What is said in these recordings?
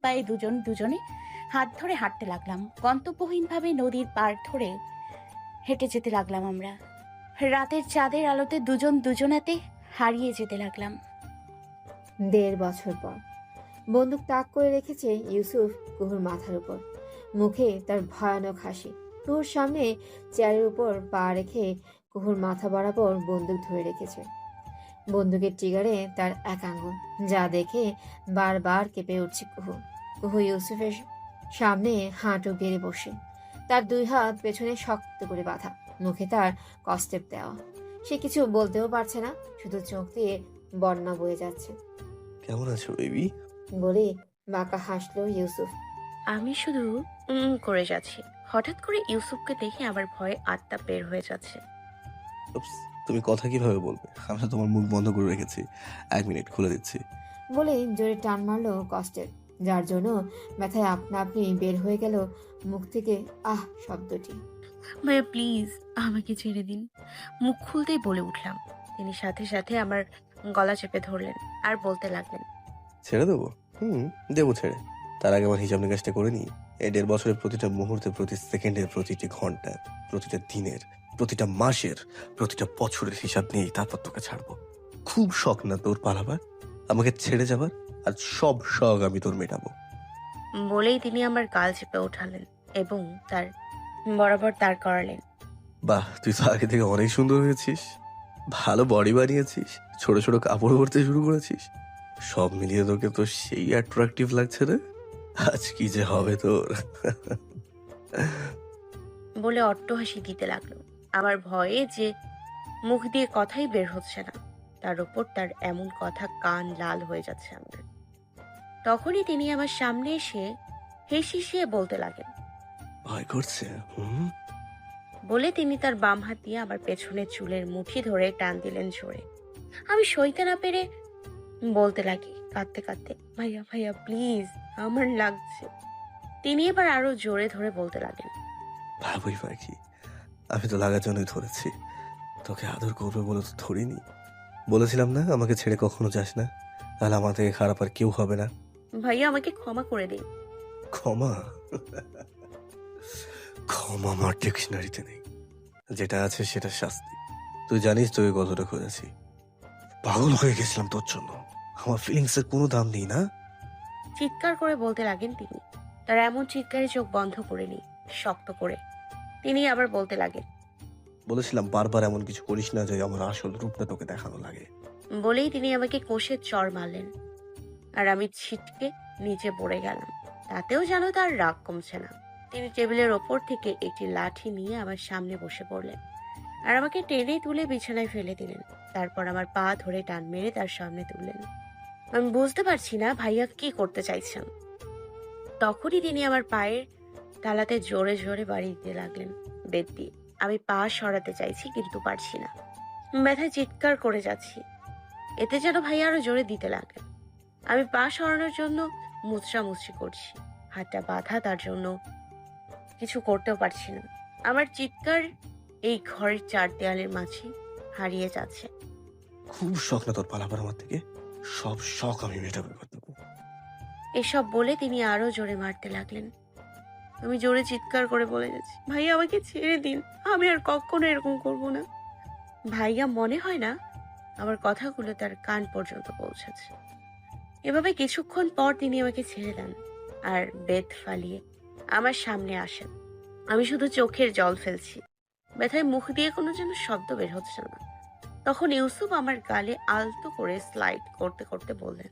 পায়ে দুজনে হাত ধরে হাঁটতে লাগলাম। গন্তব্যহীনভাবে নদীর পাড় ধরে হেঁটে যেতে লাগলাম আমরা। রাতের চাঁদের আলোতে দুজনাতে হারিয়ে যেতে লাগলাম। 1.5 বছর পর বন্দুক তাক করে রেখেছে ইউসুফ কুহুর মাথার উপর। মুখে তার ভয়ানক হাসি। কুহুর সামনে চেয়ারের উপর পা রেখে কুহুর মাথা বরাবর বন্দুক ধরে রেখেছে। বন্দুকের ট্রিগারে তার এক আঙ্গুল, যা দেখে বারবার কেঁপে উঠছে কুহু। কুহু ইউসুফের সামনে হাঁটু গেড়ে বসে, তার 2 হাত পেছনে শক্ত করে বাঁধা, মুখে তার কষ্টেপ দেওয়া। সে কিছু বলতেও পারছে না, শুধু চোখ দিয়ে বন্যা বয়ে যাচ্ছে। কেমন আছো বেবি? বলে বাঁকা হাসলো ইউসুফ। আমি শুধু করে যাচ্ছি। হঠাৎ করে ইউসুফকে দেখে আমার ভয়ে আত্মা বের হয়ে যাচ্ছে। উপস, তুমি কথা কিভাবে বলবে? আমি তো তোমার মুখ বন্ধ করে রেখেছি। 1 মিনিট খুলে দিচ্ছি। বলে জোরে টান মারলো কষ্টের, যার জন্য ব্যথায় আপনা আপনি বের হয়ে গেল মুখ থেকে আহ শব্দটি। ভাইয়া প্লিজ আমাকে ছেড়ে দিন, মুখ খুলতেই বলে উঠলাম। তিনি সাথে সাথে আমার গলা চেপে ধরলেন আর বলতে লাগলেন, ছেড়ে দেবো? দেবো ছেড়ে। তার আগে আমার হিসাব নিকাশটা করে নিই। এই 1.5 বছরের প্রতিটা মুহূর্তে, প্রতি সেকেন্ডের, প্রতিটি ঘন্টার, প্রতিটা দিনের, প্রতিটা মাসের, প্রতিটা বছরের হিসাব নিয়েই তারপর তোকে ছাড়বো। খুব শখ না তোর পালাবার, আমাকে ছেড়ে যাবার? আর সব শখ আমি তোর মেটাবো। বলেই তিনি আমার গাল চেপে উঠালেন এবং তার বরাবর দাঁড় করালেন। বাহ, তুই তো আগে থেকে অনেক সুন্দর হয়েছিস। ভালো বডি বানিয়েছিস, ছোট ছোট কাপড় পরতে শুরু করেছিস। সব মিলিয়ে তোকে তো সেই অ্যাট্রাকটিভ লাগছে রে। আজ কি যে হবে তোর! বলে অট্টহাসি দিতে লাগলো। আমার ভয়ে যে মুখ দিয়ে কথাই বের হচ্ছে না, তার উপর তার এমন কথা, কান লাল হয়ে যাচ্ছে আমার। তখনই তিনি আমার সামনে এসে হেসে বলতে লাগেন। ভয় করছে? বলে তিনি তার বাম হাত দিয়ে আমার পেছনের চুলের মুঠি ধরে টান দিলেন জোরে। আমি সইতে না পেরে বলতে লাগি কাঁদতে কাঁদতে, ভাইয়া ভাইয়া প্লিজ, আমার লাগছে। তিনি এবার আরো জোরে ধরে বলতে লাগেন, ভাবই পাখি, আমি তো লাগার জন্যই ধরেছি। তোকে আদর করবে বলে তো ধরিনি। বলেছিলাম না আমাকে ছেড়ে কখনো যাস না, তাহলে আমার থেকে খারাপ আর কেউ হবে না। ভাইয়া আমাকে ক্ষমা করে দিন। ক্ষমা? ক্ষমা আমার ডিকশনারিতে নেই। যেটা আছে সেটা শাস্তি। তুই জানিস তোকে কতটা খুঁজেছি। পাগল হয়ে গেছিলাম তোর জন্য। আমার ফিলিংসের কোনো দাম নেই না? চিৎকার করে বলতে লাগেন তিনি। তার এমন চিৎকারে চোখ বন্ধ করে নি, শক্ত করে। তিনি আবার বলতে লাগেন, বলেছিলাম বারবার এমন কিছু করিস না যে আমার আসল রূপটা তোকে দেখানো লাগে। বলেই তিনি আমাকে কষে চড় মারলেন আর আমি ছিটকে নিচে পড়ে গেলাম। তাতেও যেন তার রাগ কমছে না। তিনি টেবিলের ওপর থেকে একটি লাঠি নিয়ে আমার সামনে বসে পড়লেন আর আমাকে টেনে তুলে বিছানায় ফেলে দিলেন। তারপর আমার পা ধরে টান মেরে তার সামনে তুললেন। আমি বুঝতে পারছি না ভাইয়া কি করতে চাইছেন। তখনই তিনি আমার পায়ের তালাতে জোরে জোরে বাড়ি দিতে লাগলেন বেত দিয়ে। আমি পা সরাতে চাইছি কিন্তু পারছি না, ব্যথায় চিৎকার করে যাচ্ছি। এতে যেন ভাইয়া আরো জোরে দিতে লাগলেন। আমি পা সরানোর জন্য মুচড়ামুচড়ি করছি, হাতটা বাঁধা, তার জন্য কিছু করতেও পারছি না। আমার চিৎকার এই ঘরের 4 দেয়ালের মাঝে হারিয়ে যাচ্ছে। খুব শখ না তোর পালাবার আমার থেকে? সব শখ আমি মেটাবো এবার তোকে। এসব বলে তিনি আরো জোরে মারতে লাগলেন। আমি জোরে চিৎকার করে বলে যাচ্ছি, ভাইয়া আমাকে ছেড়ে দিন, আমি আর কখনো এরকম করব না। ভাইয়া মনে হয় না আমার কথাগুলো তার কান পর্যন্ত পৌঁছেছে। এভাবে কিছুক্ষণ পর তিনি আমাকে ছেড়ে দেন আর বেত ফালিয়ে আমার সামনে আসেন। আমি শুধু চোখের জল ফেলছি, ব্যথায় মুখ দিয়ে কোনো যেন শব্দ বের হচ্ছে না। তখন ইউসুফ আমার গালে আলতো করে স্লাইড করতে করতে বললেন,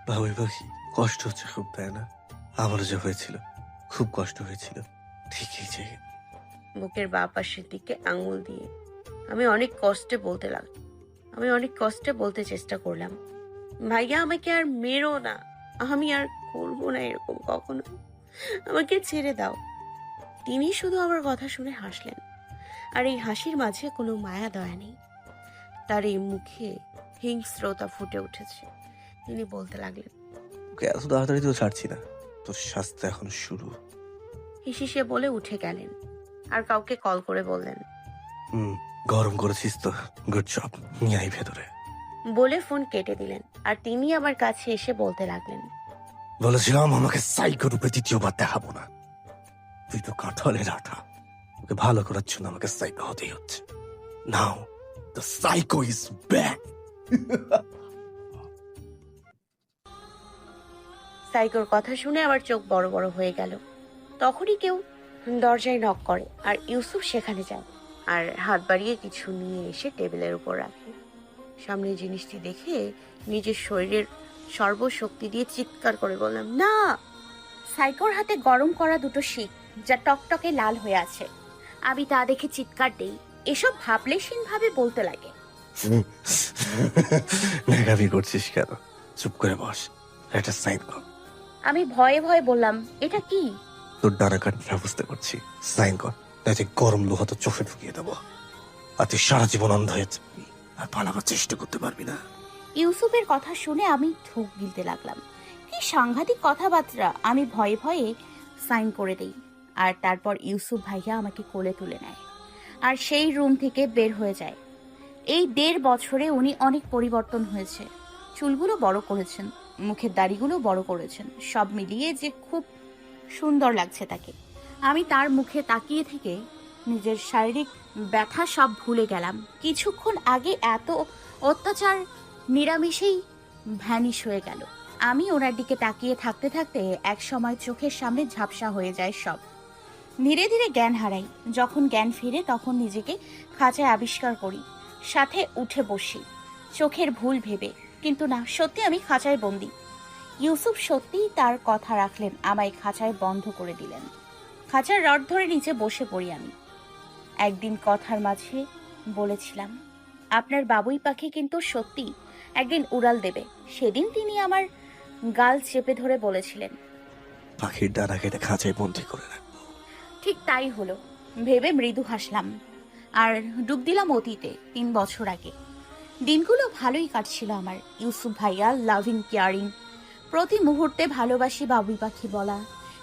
ভাবি পাখি, কষ্ট হচ্ছে খুব, তাই না? আমারও যে হয়েছিল, খুব কষ্ট হয়েছিল। ঠিকই যে বুকের বাঁ পাশের দিকে আঙুল দিয়ে আমি অনেক কষ্টে বলতে চেষ্টা করলাম, ভাইয়া আমাকে আর মেরো না, আমি আর করবো না এরকম কখনো, আমাকে ছেড়ে দাও। তিনি শুধু আমার কথা শুনে হাসলেন আর এই হাসির মাঝে কোনো মায়া দয়া নেই। তার এই মুখে হিংস্রতা ফুটে উঠেছে। তিনি বলতে লাগলেন, ওকে এত তাড়াতাড়ি তো ছাড়ছি না, তোর শাস্তি এখন শুরু। হিসিসে বলে উঠে গেলেন আর কাউকে কল করে বললেন, হুম, গরম করেছিস তো, গুড জব, নিয়ে আই ভেতরে। বলে ফোন কেটে দিলেন আর তিনি আমার কাছে এসে বলতে লাগলেন, বলেছিলাম আমাকে সাইকো রূপে দ্বিতীয়বার দেখাবো না। তুই তো কাঁঠালের আঠা, ওকে ভালো করার জন্য আমাকে সাইকো হতেই হচ্ছে। নাও দ্য সাইকো ইজ ব্যাক। সাইকোর কথা শুনে আমার চোখ বড় বড় হয়ে গেল। তখনই কেউ দরজায় নক করে আর ইউসুফ সেখানে যায় আর হাত বাড়িয়ে কিছু নিয়ে এসে টেবিলের উপর রাখে। সামনে জিনিসটি দেখে নিজের শরীরের সর্বশক্তি দিয়ে চিৎকার করে বললাম, না! সাইকোর হাতে গরম করা দুটো শিক, যা টকটকে লাল হয়ে আছে। আমি তা দেখে চিৎকার দেই। এসব ভাবলেশীনভাবে বলতে লাগে। নেগাবি করছিস কেন? চুপ করে বস, একটা সাইন কর। আমি ভয়ে ভয়ে বললাম, এটা কি? তোর ডানা কাটটা বুঝতে পারছি, সাইন কর, তাতে গরম লোহা তো চোখে ঢুকিয়ে দেবো, আর তুই সারা জীবন অন্ধ হয়ে যাবি আর পালাবার চেষ্টা করতে পারবি না। ইউসুফের কথা শুনে আমি ঢোক গিলতে লাগলাম। কি সাংঘাতিক কথাবার্তা! আমি ভয়ে ভয়ে সাইন করে দেই, আর তারপর ইউসুফ ভাইয়া আমাকে কোলে তুলে নেয় আর সেই রুম থেকে বের হয়ে যায়। এই 1.5 বছরে উনি অনেক পরিবর্তন হয়েছে। চুলগুলো বড় করেছেন, মুখের দাড়িগুলো বড় করেছেন, সব মিলিয়ে যে খুব সুন্দর লাগছে তাকে। আমি তার মুখে তাকিয়ে থেকে নিজের শারীরিক ব্যথা সব ভুলে গেলাম। কিছুক্ষণ আগে এত অত্যাচার নিরামিষেই ভ্যানিশ হয়ে গেল। আমি ওনার দিকে তাকিয়ে থাকতে থাকতে এক সময় চোখের সামনে ঝাপসা হয়ে যায় সব। ধীরে ধীরে জ্ঞান হারাই। যখন জ্ঞান ফিরে তখন নিজেকে খাঁচায় আবিষ্কার করি, সাথে উঠে বসি চোখের ভুল ভেবে। কিন্তু না, সত্যি আমি খাঁচায় বন্দি। ইউসুফ সত্যিই তার কথা রাখলেন, আমায় খাঁচায় বন্ধ করে দিলেন। খাঁচার রড ধরে নিচে বসে পড়ি আমি। একদিন কথার মাঝে বলেছিলাম, আপনার বাবুই পাখি কিন্তু সত্যি একদিন উড়াল দেবে। সেদিন তিনি আমার গাল চেপে ধরে বলেছিলেন, পাখির ডানা কেটে খাঁচায় বন্দি করে রাখ। ঠিক তাই হলো ভেবে মৃদু হাসলাম আর ডুব দিলাম অতীতে 3 বছর আগে। দিনগুলো ভালোই কাটছিল আমার। ইউসুফ ভাইয়া লাভিং কেয়ারিং, প্রতি মুহূর্তে ভালোবাসি বাবুই পাখি বলা,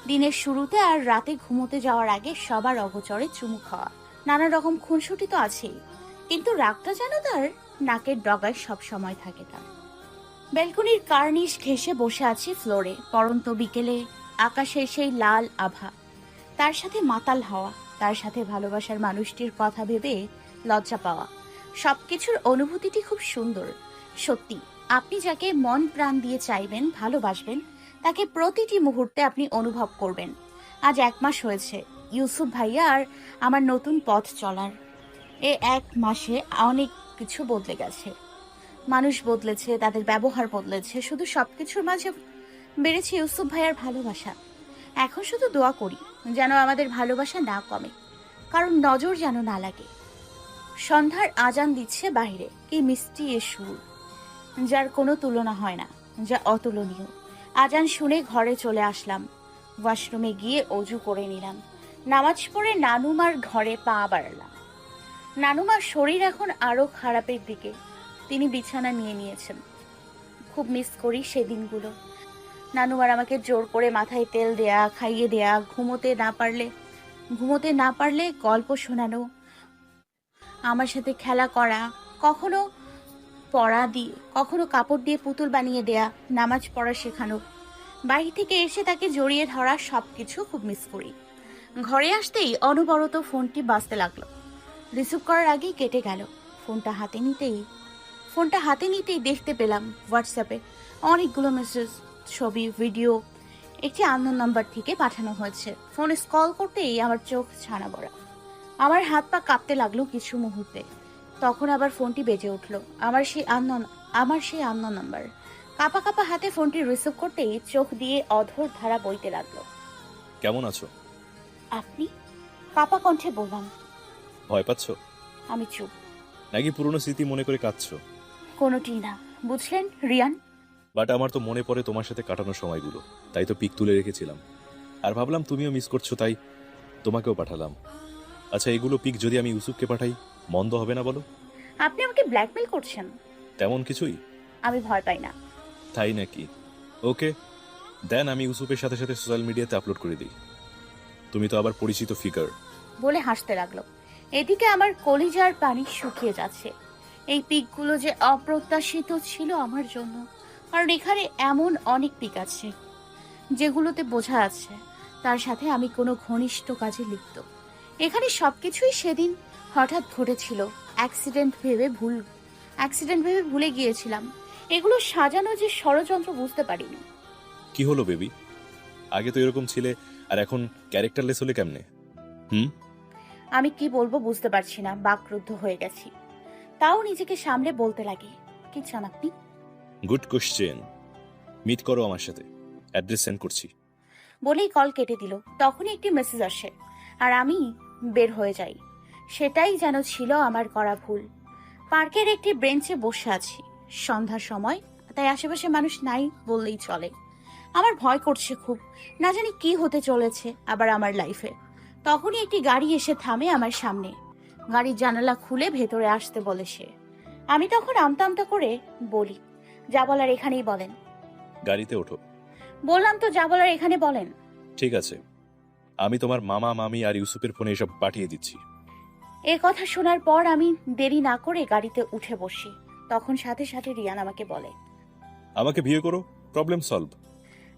দিনের শুরুতে আর রাতে ঘুমোতে যাওয়ার আগে সবার অগোচরে চুমু খাওয়া, নানা রকম খুনসুটি তো আছেই, কিন্তু রাগটা যেন তার নাকের ডগায় সব সময় থাকে। তার ব্যালকনির কার্নিশ ঘেঁষে বসে আছি ফ্লোরে। পরন্ত বিকেলে আকাশের সেই লাল আভা, তার সাথে মাতাল হওয়া, তার সাথে ভালোবাসার মানুষটির কথা ভেবে লজ্জা পাওয়া, সবকিছুর অনুভূতিটি খুব সুন্দর। সত্যি, আপনি যাকে মন প্রাণ দিয়ে চাইবেন, ভালোবাসবেন, তাকে প্রতিটি মুহূর্তে আপনি অনুভব করবেন। আজ 1 মাস হয়েছে ইউসুফ ভাইয়া আর আমার নতুন পথ চলার। 1 মাসে অনেক কিছু বদলে গেছে। মানুষ বদলেছে, তাদের ব্যবহার বদলেছে, শুধু সবকিছুর মাঝে বেড়েছে ইউসুফ ভাইয়ার ভালোবাসা। এখন শুধু দোয়া করি যেন আমাদের ভালোবাসা না কমে, কারণ নজর যেন না লাগে। সন্ধ্যার আজান দিচ্ছে বাইরে, কি মিষ্টি এ সুর, যার কোনো তুলনা হয় না, যা অতুলনীয়। আজান শুনে ঘরে চলে আসলাম। ওয়াশরুমে গিয়ে অজু করে নিলাম। নামাজ পড়ে নানুমার ঘরে পা বাড়ালাম। নানুমার শরীর এখন আরো খারাপের দিকে, তিনি বিছানা নিয়ে নিয়েছেন। খুব মিস করি সেদিনগুলো। নানুমার আমাকে জোর করে মাথায় তেল দেয়া, খাইয়ে দেয়া, ঘুমোতে না পারলে গল্প শোনানো, আমার সাথে খেলা করা, কখনো পড়া দিয়ে, কখনো কাপড় দিয়ে পুতুল বানিয়ে দেয়া, নামাজ পড়া শেখানো, বাড়ি থেকে এসে তাকে জড়িয়ে ধরা, সবকিছু খুব মিস করি। ঘরে আসতেই অনবরত ফোনটি বাজতে লাগলো। রিসিভ করার আগেই কেটে গেল। ফোনটা হাতে নিতেই দেখতে পেলাম হোয়াটসঅ্যাপে অনেকগুলো মেসেজ, ছবি, ভিডিও একটি আননোন নাম্বার থেকে পাঠানো হয়েছে। ফোন স্ক্রল করতেই আমার চোখ ছানা বড়া। আমার হাত পা কাঁপতে লাগলো কিছু মুহূর্তে। তখন আবার ফোনটি বেজে উঠলো। আমার সেই আননোন নাম্বার। কাঁপা কাঁপা হাতে ফোনটি রিসিভ করতেই চোখ দিয়ে অধর ধারা বইতে লাগলো। কেমন আছো? আপনি? কাঁপা কণ্ঠে বললাম। ভয় পাচ্ছ? আমি চুপ। নাকি পুরনো স্মৃতি মনে করে কাঁদছো? কোনোটি না, বুঝলেন রিয়ান? বাট আমার তো মনে পড়ে তোমার সাথে কাটানোর সময়গুলো, তাই তো পিক তুলে রেখেছিলাম। আর ভাবলাম তুমিও মিস করছো, তাই তোমাকেও পাঠালাম। আচ্ছা, এগুলো পিক যদি আমি ইউসুফকে পাঠাই মন্দ হবে না বলো? আপনি আমাকে ব্ল্যাকমেল করছেন? তেমন কিছুই। আমি ভয় পাই না। তাই নাকি? ওকে দেন, আমি ইউসুফের সাথে সাথে সোশ্যাল মিডিয়াতে আপলোড করে দিই। তুমি তো আবার পরিচিত ফিগার। বলে হাসতে লাগলো। এদিকে আমার কলিজার পানি শুকিয়ে যাচ্ছে। এই পিকগুলো যে অপ্রত্যাশিত ছিল আমার জন্য, কারণ এখানে এমন অনেক পিক আছে যেগুলোতে বোঝা আছে তার সাথে আমি কোনো ঘনিষ্ঠ কাজে লিপ্ত। এখানে সবকিছুই সেদিন হঠাৎ ঘটেছিল। অ্যাক্সিডেন্ট ভেবে ভুলে গিয়েছিলাম। এগুলো সাজানো যে ষড়যন্ত্র বুঝতে পারিনি। কি হলো বেবি? আগে তো এরকম ছিলে, আর এখন ক্যারেক্টারলেস হলে কেমনে? আমি কি বলবো বুঝতে পারছি না, বাকরুদ্ধ হয়ে গেছি। তাও নিজেকে সামলে বলতে লাগে, কি চান আপনি? Good question. মিট করো আমার সাথে, অ্যাড্রেস সেন্ড করছি। বলেই কল কেটে দিল। তখনই একটি মেসেজ আসে আর আমি বের হয়ে যাই। সেটাই যেন ছিল আমার করা ভুল। পার্কের একটি বেঞ্চে বসে আছি, সন্ধ্যার সময়, তাই আশেপাশে মানুষ নাই বললেই চলে। আমার ভয় করছে খুব, না জানি কি হতে চলেছে আবার আমার লাইফে। তখনই একটি গাড়ি এসে থামে আমার সামনে। গাড়ির জানালা খুলে ভেতরে আসতে বলে সে। আমি তখন আমতা আমতা করে বলি, যা বলার এখানেই বলেন। গাড়িতে ওঠো। বললাম তো যা বলার এখানে বলেন। ঠিক আছে, আমি তোমার মামা মামি আর ইউসুফের ফোনে এসব পাঠিয়ে দিচ্ছি। এ কথা শোনার পর আমি দেরি না করে গাড়িতে উঠে বসি। তখন সাথে সাথে রিয়ান আমাকে বলে, আমাকে বিয়ে করো, প্রবলেম সলভ।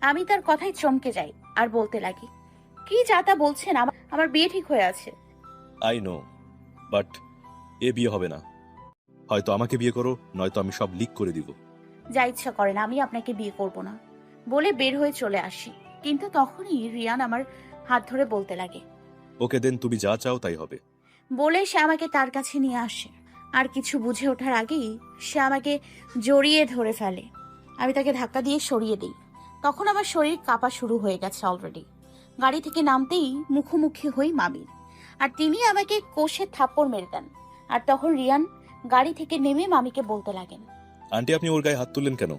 আমি তার কথায় চমকে যাই আর বলতে লাগি, কি যা তা বলছেন, আমার বিয়ে ঠিক হয়ে আছে। আই নো, বাট এ বিয়ে হবে না। হয়তো আমাকে বিয়ে করো, নয়তো আমি সব লিক করে দিব। যা ইচ্ছা করেন, আমি আপনাকে বিয়ে করব না বলে বের হয়ে চলে আসি। কিন্তু তখনই রিয়ান আমার হাত ধরে বলতে লাগে, ওকে দেন, তুমি যা চাও তাই হবে। বলে সে আমাকে তার কাছে নিয়ে আসে। আর কিছু বুঝে ওঠার আগেই সে আমাকে জড়িয়ে ধরে ফেলে। আমি তাকে ধাক্কা দিয়ে সরিয়ে দিই। তখন আমার শরীর কাঁপা শুরু হয়ে গেছে অলরেডি। গাড়ি থেকে নামতেই মুখোমুখি হই মামির, আর তিনি আমাকে কষে থাপ্পড় মেরে দেন। আর তখন রিয়ান গাড়ি থেকে নেমে মামিকে বলতে লাগেন, আন্টি, আপনি ওর গায়ে হাত তুললেন কেন?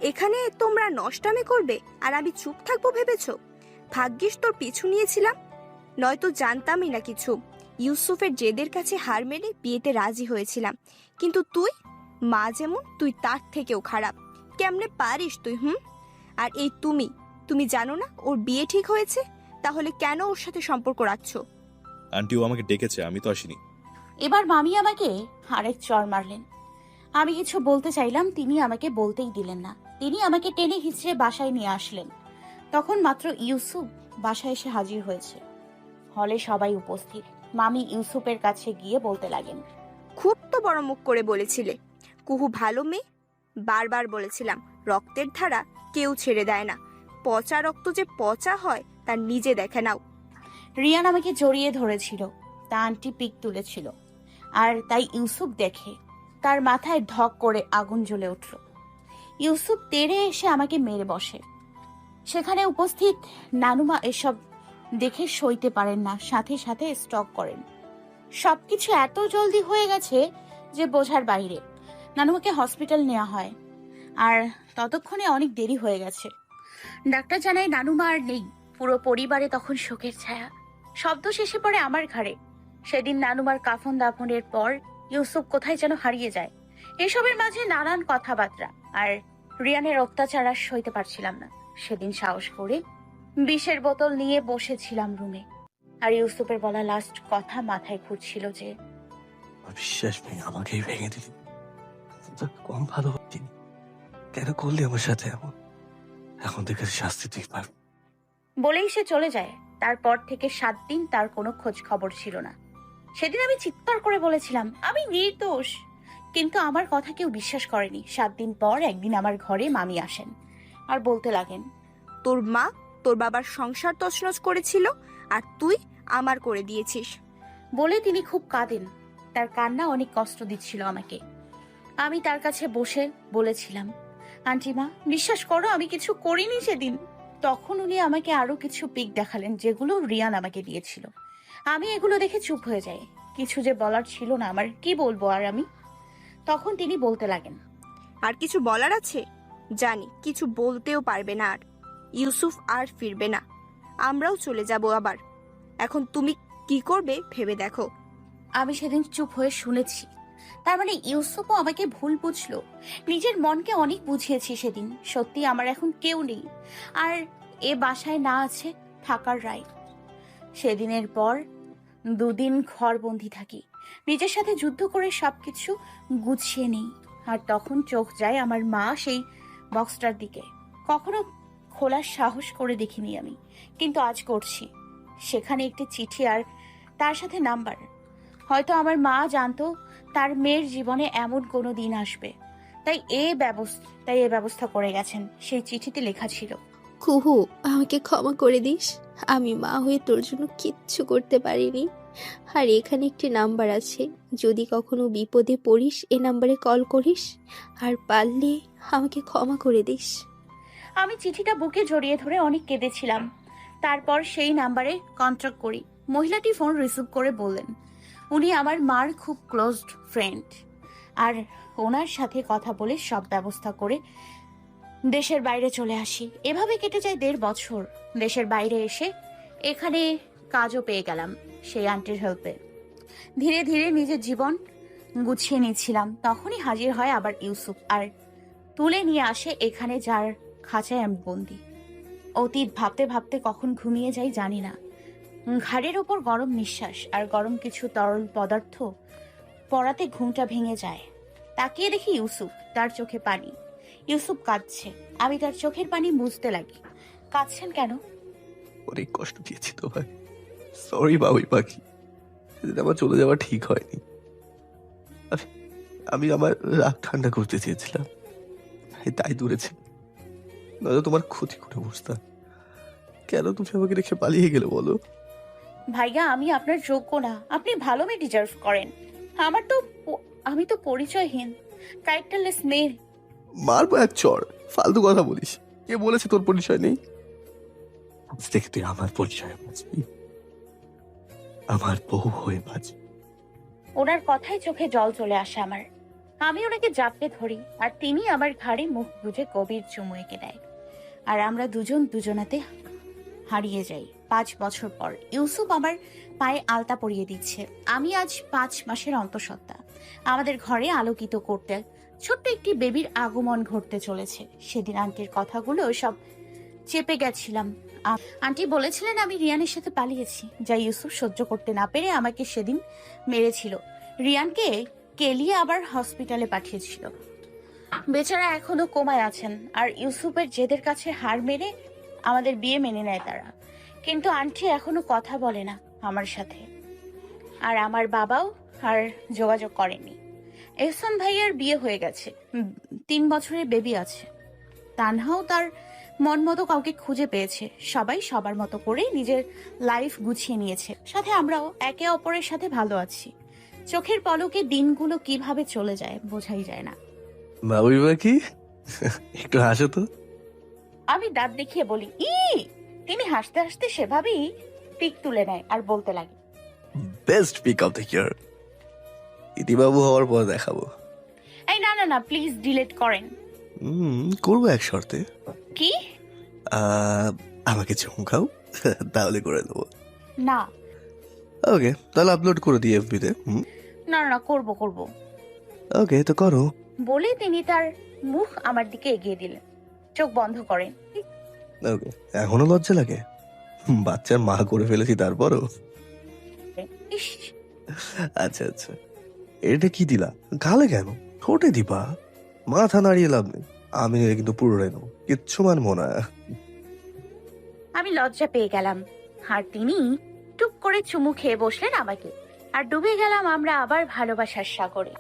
এখানে তোমরা নষ্টামি করবে আর আমি চুপ থাকবো ভেবেছ? ভাগ্যিস তোর পিছু নিয়েছিলাম, নয়তো জানতামই না কিছু। ইউসুফের জেদের কাছে হার মেনে বিয়েতে রাজি হয়েছিলাম, কিন্তু তুই, মা যেমন তুই তার থেকেও খারাপ। কেমনে পারিস তুই? আর এই তুমি জানো না ওর বিয়ে ঠিক হয়েছে? তাহলে কেন ওর সাথে সম্পর্ক রাখছো? আন্টি, ও আমাকে ডেকেছে, আমি তো আসিনি। এবার মামি আমাকে আরেক চড় মারলেন। আমি কিছু বলতে চাইলাম, তিনি আমাকে বলতেই দিলেন না। তিনি আমাকে টেনে হিঁচড়ে বাসায় নিয়ে আসলেন। তখন মাত্র ইউসুফ বাসায় এসে হাজির হয়েছে। হলে সবাই উপস্থিত। মামি ইউসুফের কাছে গিয়ে বলতে লাগেন, খুব তো বড় মুখ করে বলেছিলে, কুহু ভালো মেয়ে। বারবার বলেছিলাম রক্তের ধারা কেউ ছেড়ে দেয় না, পচা রক্ত যে পচা হয় তা নিজে দেখে নাও। রিয়ান আমাকে জড়িয়ে ধরেছিল, তা আন্টি পিক তুলেছিল, আর তাই ইউসুফ দেখে তার মাথায় ঢক করে আগুন জ্বলে উঠল। ইউসুফ তেড়ে এসে আমাকে মেরে বসে। সেখানে উপস্থিত নানুমা এসব দেখে সইতে পারেন না, সাথে সাথে স্টক করেন। সবকিছু এত জলদি হয়ে গেছে যে বোঝার বাইরে। নানুমাকে হসপিটাল নেওয়া হয়, আর ততক্ষণে অনেক দেরি হয়ে গেছে। ডাক্তার জানায় নানুমা আর নেই। পুরো পরিবারে তখন শোকের ছায়া। শব্দ শেষে পড়ে আমার ঘাড়ে। সেদিন নানুমার কাফন দাফনের পর ইউসুফ কোথায় যেন হারিয়ে যায়। এসবের মাঝে নানান কথাবার্তা আর রিয়ানের অত্যাচার আর সইতে পারছিলাম না। সেদিন সাহস করে বিষের বোতল নিয়ে বসেছিলাম রুমে। আর ইউসুফের বলা লাস্ট কথা মাথায় ঘুরছিল যে, আমার বিশ্বাস নেই, আমাকেই ভেঙে দিলি। তোর কম ভালো হচ্ছিনি, কেন করলি আমার সাথে এমন? এখন থেকে শাস্তি তুই পার। বলেই সে চলে যায়। তারপর থেকে 7 দিন তার কোনো খোঁজ খবর ছিল না। সেদিন আমি চিৎকার করে বলেছিলাম আমি নির্দোষ, কিন্তু আমার কথা কেউ বিশ্বাস করেনি। 7 দিন পর একদিন আমার ঘরে মামি আসেন আর বলতে লাগেন, তোর মা তোর বাবার সংসার তছনছ করেছিল আর তুই আমার করে দিয়েছিস। বলে তিনি খুব কাঁদেন। তার কান্না অনেক কষ্ট দিচ্ছিল আমাকে। আমি তার কাছে বসে বলেছিলাম, আন্টি মা, বিশ্বাস করো আমি কিছু করিনি সেদিন। তখন উনি আমাকে আরো কিছু পিক দেখালেন যেগুলো রিয়ান আমাকে দিয়েছিল। আমি এগুলো দেখে চুপ হয়ে যাই। কিছু যে বলার ছিল না আমার, কি বলবো আর আমি। তখন তিনি বলতে লাগেন, আর কিছু বলার আছে? জানি কিছু বলতেও পারবে না আর। ইউসুফ আর ফিরবে না, আমরাও চলে যাব আবার। এখন তুমি কি করবে ভেবে দেখো। আমি সেদিন চুপ হয়ে শুনেছি। তার মানে ইউসুফও আমাকে ভুল বুঝলো। নিজের মনকে অনেক বুঝিয়েছি সেদিন। সত্যি আমার এখন কেউ নেই, আর এ বাসায় না আছে থাকার রায়। সেদিনের পর 2 দিন ঘরবন্দি থাকি। নিজের সাথে যুদ্ধ করে সবকিছু গুছিয়ে নেই। আর তখন চোখ যায় আমার মা সেই বক্সটার দিকে। কখনো খোলার সাহস করে দেখিনি আমি, কিন্তু আজ করছি। সেখানে একটি চিঠি আর তার সাথে নাম্বার। হয়তো আমার মা জানতো তার মেয়ের জীবনে এমন কোনো দিন আসবে, তাই এ ব্যবস্থা করে গেছেন। সেই চিঠিতে লেখা ছিল, কুহু, আমাকে ক্ষমা করে দিস। আমি মা হয়ে তোর জন্য কিচ্ছু করতে পারিনি। আর এখানে একটি নাম্বার আছে, যদি কখনো বিপদে পড়িস এ নাম্বারে কল করিস। আর পারলে আমাকে ক্ষমা করে দিস। আমি চিঠিটা বুকে জড়িয়ে ধরে অনেক কেঁদেছিলাম। তারপর সেই নাম্বারে কন্ট্যাক্ট করি। মহিলাটি ফোন রিসিভ করে বললেন উনি আমার মার খুব ক্লোজ ফ্রেন্ড, আর ওনার সাথে কথা বলে সব ব্যবস্থা করে দেশের বাইরে চলে আসি। এভাবে কেটে যায় 1.5 বছর। দেশের বাইরে এসে এখানে কাজও পেয়ে গেলাম সেই আন্টির হেল্পে। ধীরে ধীরে নিজের জীবন গুছিয়ে নিচ্ছিলাম, তখনই হাজির হয় আবার ইউসুফ আর তুলে নিয়ে আসে এখানে, যার খাঁচায় আমি বন্দি। অতীত ভাবতে ভাবতে কখন ঘুমিয়ে যাই জানি না। ঘাড়ের ওপর গরম নিঃশ্বাস আর গরম কিছু তরল পদার্থ পড়াতে ঘুমটা ভেঙে যায়। তাকিয়ে দেখি ইউসুফ, তার চোখে পানি। ইউসুফ কাঁদছে। আমি তার চোখের পানি মুছতে লাগি। কাঁদছেন কেন? অনেক কষ্ট দিয়েছি তোমায়। সরি বাবুই পাখি, সেদিন আমার চলে যাওয়া ঠিক হয়নি। আমি আমার রাগ ঠান্ডা করতে চেয়েছিলাম, তাই দূরে ছিল। নয়তো তোমার ক্ষতি করে বসতাম। কেন তুমি আমাকে রেখে পালিয়ে গেলে বলো? ভাইয়া, আমি আপনার যোগ্য না। আপনি ভালো মেয়ে ডিজার্ভ করেন। আমি তো পরিচয়হীন, ক্যারেক্টারলেস মেয়ে। মারবো এক চড়, ফালতু কথা বলিস। কে বলেছে তোর পরিচয় নেই? আজ থেকে তুই আমার পরিচয় বাঁচবি, আমার বউ হয়ে বাঁচবি। ওনার কথায় চোখে জল চলে আসে আমার। আমি ওনাকে জাপটে ধরি আর তিনি আমার ঘাড়ে মুখ গুজে গভীর চুমু এঁকে দেয়। আর আমরা দুজন দুজনাতে হারিয়ে যাই। 5 বছর পর ইউসুফ আমার পায়ে আলতা পরিয়ে দিচ্ছে। আমি আজ 5 মাসের অন্তঃসত্ত্বা। আমাদের ঘরে আলোকিত করতে ছোট্ট একটি বেবির আগমন ঘটতে চলেছে। সেদিন আন্টির কথাগুলো সব চেপে গেছিলাম। আন্টি বলেছিলেন আমি রিয়ানের সাথে পালিয়েছি, যা ইউসুফ সহ্য করতে না পেরে আমাকে সেদিন মেরেছিল। রিয়ানকে কেলিয়ে আবার হসপিটালে পাঠিয়েছিল। বেচারা এখনো কোমায় আছেন। আর ইউসুফের জেদের কাছে হার মেরে আমাদের বিয়ে মেনে নেয় তারা। কিন্তু আন্টি এখনো কথা বলে না আমার সাথে, আর আমার বাবাও আর যোগাযোগ করেনি। এহসান ভাইয়ার বিয়ে হয়ে গেছে, 3 বছরের বেবি আছে। তানহাও তার মন মতো কাউকে খুঁজে পেয়েছে। সবাই সবার মতো করে নিজের লাইফ গুছিয়ে নিয়েছে। সাথে আমরাও একে অপরের সাথে ভালো আছি। চোখের পলকে দিনগুলো কিভাবে চলে যায় বোঝাই যায় না। বাবুই পাখি, একটু হাসো তো। আমি দাঁত দেখিয়ে বলি ই। তিনি হাসতে হাসতে সেভাবেই পিক তুলে নেয় আর বলতে লাগে, best pick of the year. ইতিবাবু হওয়ার পর দেখাবো। এই না না না, প্লিজ ডিলিট করেন। করবো এক শর্তে। কি? আমাকে চমকাও, তাহলে করে দেবো। না ওকে, তাহলে আপলোড করে দিই এফবি তে। না না, করব করব ওকে, তো করো। বলে তিনি তার মুখ আমার দিকে এগিয়ে দিলেন। চোখ বন্ধ করেন। ওকে, এখনো লজ্জা লাগে? বাচ্চার মা করে ফেলেছি তারপরও। ইস, আচ্ছা আচ্ছা, এটা কি দিলা গালে? কেন ঠোঁটে দিবা? মাথা নাড়িয়ে লাভ নেই, আমি নিলে কিন্তু পুরোটাই নেবো, কিচ্ছু মানবো না। আমি লজ্জা পেয়ে গেলাম। আর তিনি টুক করে চুমু খেয়ে বসলেন আমাকে। আর ডুবে গেলাম আমরা আবার ভালোবাসার সাগরে।